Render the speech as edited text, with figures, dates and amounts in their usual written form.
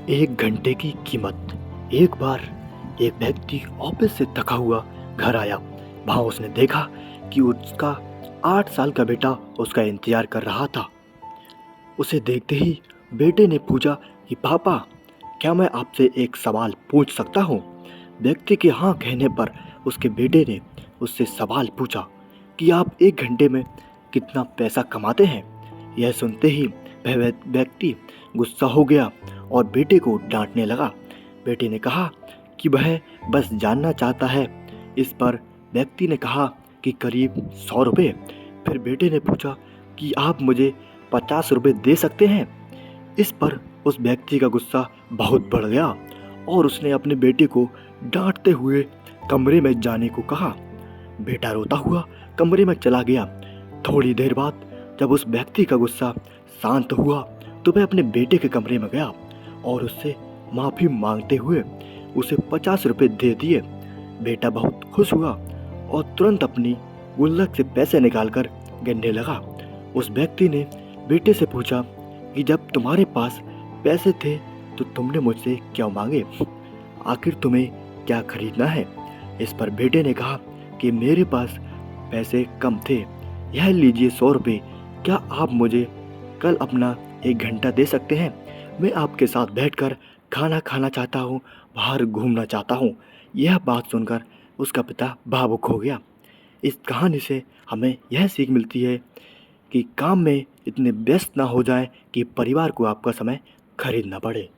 एक घंटे की कीमत। एक बार एक व्यक्ति ऑफिस से थका हुआ घर आया। वहां उसने देखा कि उसका 8 साल का बेटा उसका इंतजार कर रहा था। उसे देखते ही बेटे ने पूछा कि पापा, क्या मैं आपसे एक सवाल पूछ सकता हूँ? व्यक्ति के हाँ कहने पर उसके बेटे ने उससे सवाल पूछा कि आप एक घंटे में कितना पैसा कमाते हैं। यह सुनते ही वह व्यक्ति गुस्सा हो गया और बेटे को डांटने लगा। बेटे ने कहा कि वह बस जानना चाहता है। इस पर व्यक्ति ने कहा कि करीब 100 रुपये। फिर बेटे ने पूछा कि आप मुझे 50 रुपये दे सकते हैं। इस पर उस व्यक्ति का गुस्सा बहुत बढ़ गया और उसने अपने बेटे को डांटते हुए कमरे में जाने को कहा। बेटा रोता हुआ कमरे में चला गया। थोड़ी देर बाद जब उस व्यक्ति का गुस्सा शांत हुआ तो वह अपने बेटे के कमरे में गया और उससे माफ़ी मांगते हुए उसे 50 रुपये दे दिए। बेटा बहुत खुश हुआ और तुरंत अपनी गुल्लक से पैसे निकालकर गिनने लगा। उस व्यक्ति ने बेटे से पूछा कि जब तुम्हारे पास पैसे थे तो तुमने मुझसे क्यों मांगे? आखिर तुम्हें क्या खरीदना है? इस पर बेटे ने कहा कि मेरे पास पैसे कम थे। यह लीजिए 100 रुपये। क्या आप मुझे कल अपना 1 घंटा दे सकते हैं? मैं आपके साथ बैठकर खाना खाना चाहता हूँ, बाहर घूमना चाहता हूँ। यह बात सुनकर उसका पिता भावुक हो गया। इस कहानी से हमें यह सीख मिलती है कि काम में इतने व्यस्त ना हो जाएं कि परिवार को आपका समय खरीदना पड़े।